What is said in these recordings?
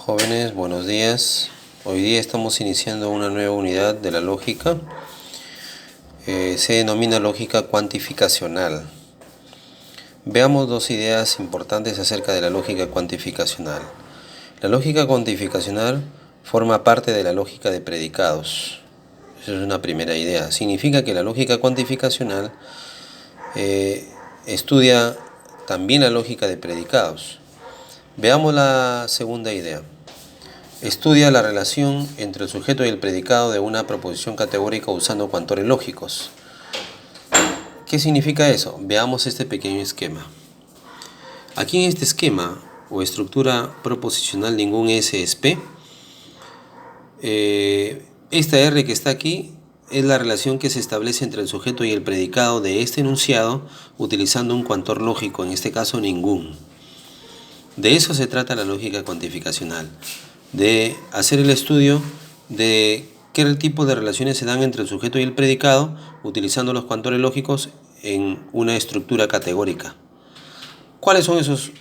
Jóvenes, buenos días. Hoy día estamos iniciando una nueva unidad de la lógica. Se denomina lógica cuantificacional. Veamos dos ideas importantes acerca de la lógica cuantificacional. La lógica cuantificacional forma parte de la lógica de predicados. Esa es una primera idea. Significa que la lógica cuantificacional estudia también la lógica de predicados. Veamos la segunda idea. Estudia la relación entre el sujeto y el predicado de una proposición categórica usando cuantores lógicos. ¿Qué significa eso? Veamos este pequeño esquema. Aquí en este esquema o estructura proposicional ningún S es P. Esta R que está aquí es la relación que se establece entre el sujeto y el predicado de este enunciado utilizando un cuantor lógico, en este caso ningún. De eso se trata la lógica cuantificacional, de hacer el estudio de qué tipo de relaciones se dan entre el sujeto y el predicado utilizando los cuantores lógicos en una estructura categórica. ¿Cuáles son esos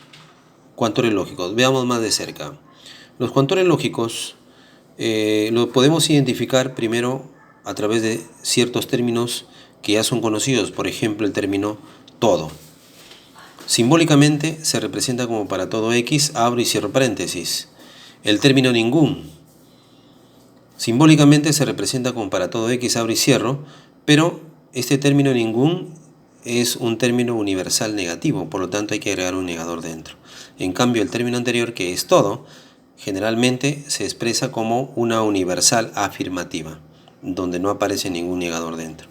cuantores lógicos? Veamos más de cerca. Los cuantores lógicos lo podemos identificar primero a través de ciertos términos que ya son conocidos, por ejemplo el término todo. Simbólicamente se representa como para todo X, abro y cierro paréntesis. El término ningún. Simbólicamente se representa como para todo X, abro y cierro, pero este término ningún es un término universal negativo, por lo tanto hay que agregar un negador dentro. En cambio, el término anterior, que es todo, generalmente se expresa como una universal afirmativa, donde no aparece ningún negador dentro.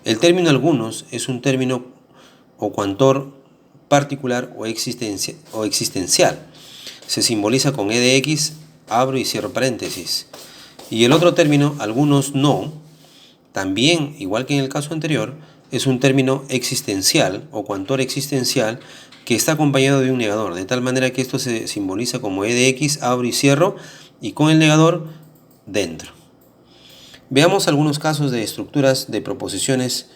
El término algunos es un término o cuantor particular o existencial. Se simboliza con E de X, abro y cierro paréntesis. Y el otro término, algunos no, también, igual que en el caso anterior, es un término existencial o cuantor existencial que está acompañado de un negador, de tal manera que esto se simboliza como E de X, abro y cierro, y con el negador dentro. Veamos algunos casos de estructuras de proposiciones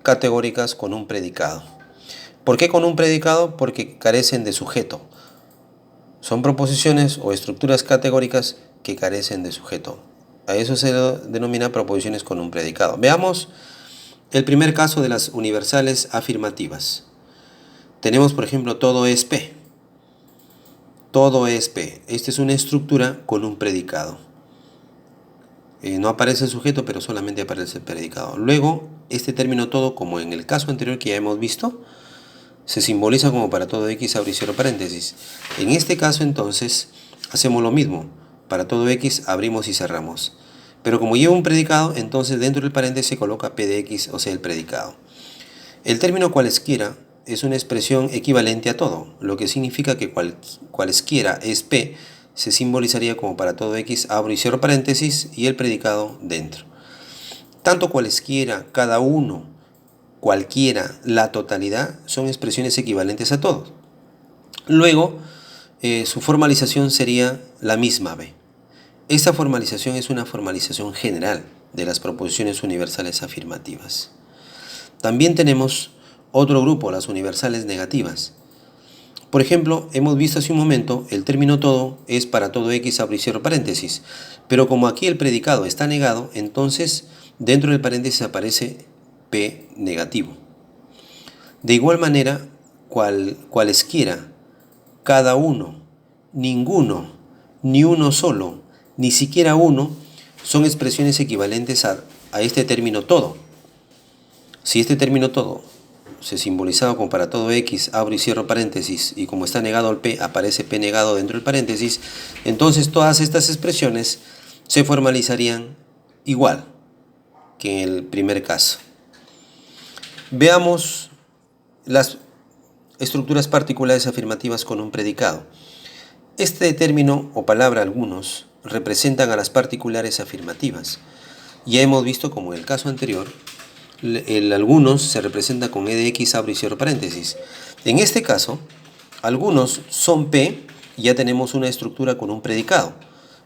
categóricas con un predicado. ¿Por qué con un predicado? Porque carecen de sujeto. Son proposiciones o estructuras categóricas que carecen de sujeto. A eso se denomina proposiciones con un predicado. Veamos el primer caso de las universales afirmativas. Tenemos, por ejemplo, todo es P. Todo es P. Esta es una estructura con un predicado. No aparece el sujeto, pero solamente aparece el predicado. Luego, este término todo, como en el caso anterior que ya hemos visto, se simboliza como para todo X, abro y cierro paréntesis. En este caso, entonces, hacemos lo mismo. Para todo X, abrimos y cerramos. Pero como lleva un predicado, entonces dentro del paréntesis se coloca P de X, o sea, el predicado. El término cualesquiera es una expresión equivalente a todo, lo que significa que cualesquiera es P, se simbolizaría como para todo X, abro y cierro paréntesis, y el predicado dentro. Tanto cualesquiera, cada uno, cualquiera, la totalidad, son expresiones equivalentes a todos. Luego, su formalización sería la misma B. Esta formalización es una formalización general de las proposiciones universales afirmativas. También tenemos otro grupo, las universales negativas. Por ejemplo, hemos visto hace un momento, el término todo es para todo X, abro y cierro paréntesis. Pero como aquí el predicado está negado, entonces dentro del paréntesis aparece P negativo. De igual manera, cualesquiera, cada uno, ninguno, ni uno solo, ni siquiera uno, son expresiones equivalentes a este término todo. Si este término todo se simbolizaba como para todo X, abro y cierro paréntesis, y como está negado el P, aparece P negado dentro del paréntesis, entonces todas estas expresiones se formalizarían igual que en el primer caso. Veamos las estructuras particulares afirmativas con un predicado. Este término o palabra algunos representan a las particulares afirmativas. Ya hemos visto como en el caso anterior, el algunos se representa con E de X, abro y cierro paréntesis. En este caso, algunos son P y ya tenemos una estructura con un predicado.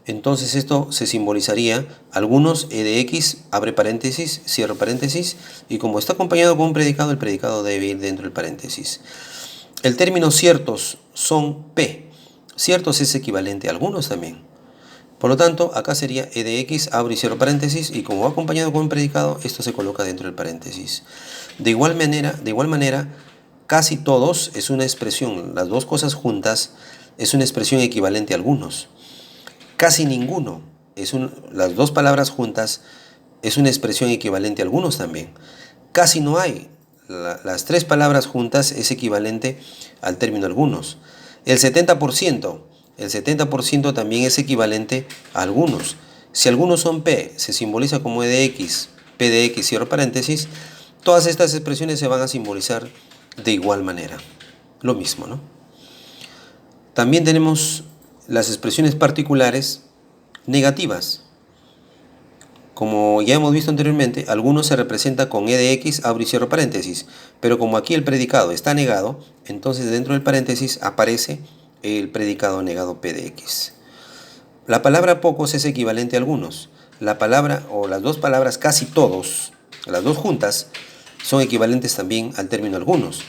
Entonces esto se simbolizaría algunos E de X, abre paréntesis, cierro paréntesis, y como está acompañado con un predicado, el predicado debe ir dentro del paréntesis. El término ciertos son P. Ciertos es equivalente a algunos también. Por lo tanto, acá sería e de x, abro y cierro paréntesis, y como va acompañado con un predicado, esto se coloca dentro del paréntesis. De igual manera, casi todos es una expresión, las dos cosas juntas es una expresión equivalente a algunos. Casi ninguno, las dos palabras juntas es una expresión equivalente a algunos también. Casi no hay, las tres palabras juntas es equivalente al término algunos. El 70% también es equivalente a algunos. Si algunos son P, se simboliza como E de X, P de X, cierro paréntesis, todas estas expresiones se van a simbolizar de igual manera. Lo mismo, ¿no? También tenemos las expresiones particulares negativas. Como ya hemos visto anteriormente, algunos se representa con e de x, abro y cierro paréntesis, pero como aquí el predicado está negado, entonces dentro del paréntesis aparece el predicado negado p de x. La palabra pocos es equivalente a algunos. La palabra o las dos palabras casi todos, las dos juntas, son equivalentes también al término algunos.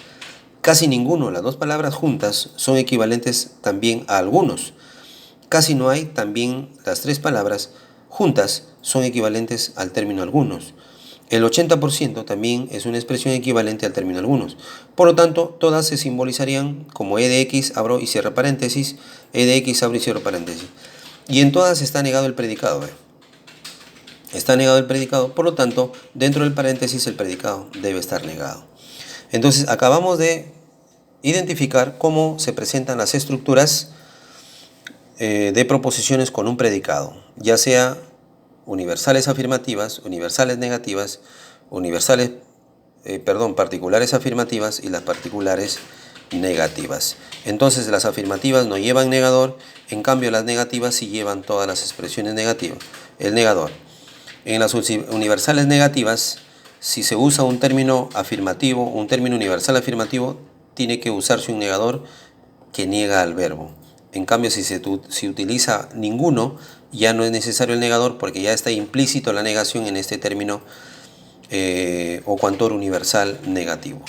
Casi ninguno, las dos palabras juntas, son equivalentes también a algunos. Casi no hay, también las tres palabras juntas son equivalentes al término algunos. El 80% también es una expresión equivalente al término algunos. Por lo tanto, todas se simbolizarían como e de x, abro y cierro paréntesis, e de x, abro y cierro paréntesis. Y en todas está negado el predicado. Está negado el predicado, por lo tanto, dentro del paréntesis el predicado debe estar negado. Entonces, acabamos de identificar cómo se presentan las estructuras de proposiciones con un predicado, ya sea universales afirmativas, universales negativas, particulares afirmativas y las particulares negativas. Entonces las afirmativas no llevan negador, en cambio las negativas sí llevan todas las expresiones negativas, el negador. En las universales negativas, si se usa un término afirmativo, un término universal afirmativo, tiene que usarse un negador que niega al verbo. En cambio, si utiliza ninguno, ya no es necesario el negador porque ya está implícito la negación en este término o cuantor universal negativo.